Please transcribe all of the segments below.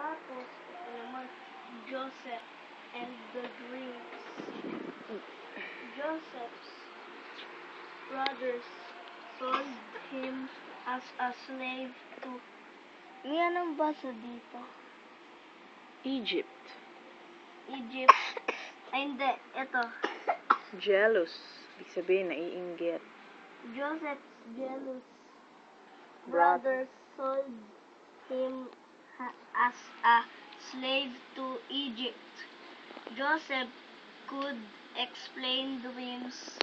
Tapos, ito naman, Joseph and the dreams. Joseph's brothers sold him as a slave to... May anong basa dito? Egypt. Egypt. Ay, hindi. Ito. Jealous. Ibig sabihin, naiinggit. Joseph's jealous brothers sold him as a slave to Egypt. Joseph could explain dreams,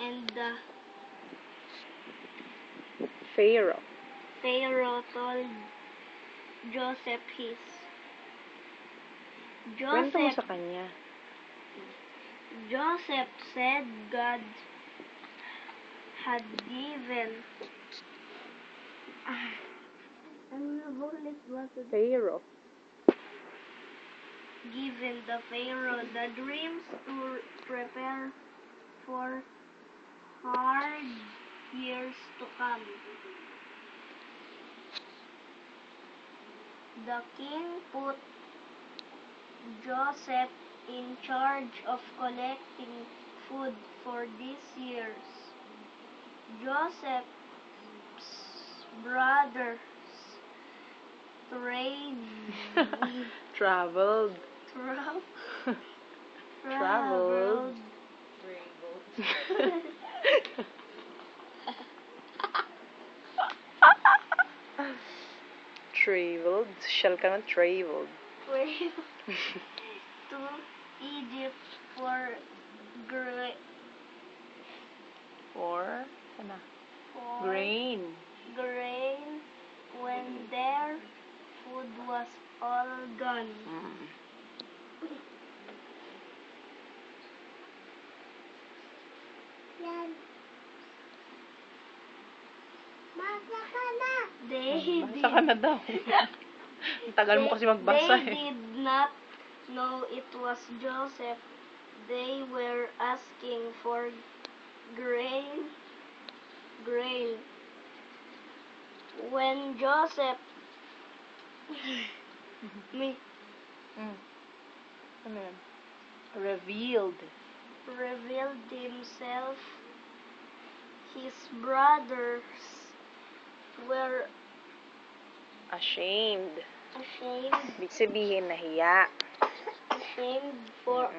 and the Pharaoh told Joseph his. Kwento mo sa kanya. Joseph said God had given Pharaoh. given the Pharaoh the dreams to prepare for hard years to come. The king put Joseph in charge of collecting food for these years. Joseph's brothers Traveled. Traveled. Shall ka nga traveled. to Egypt for grain when their food was all gone. Yan. Basa ka na. Basa ka na daw. Ang tagal mo kasi magbasa They did not know it was Joseph. They were asking for grain. When Joseph revealed himself, his brothers were ashamed. ashamed Ibig sabihin, nahiya. for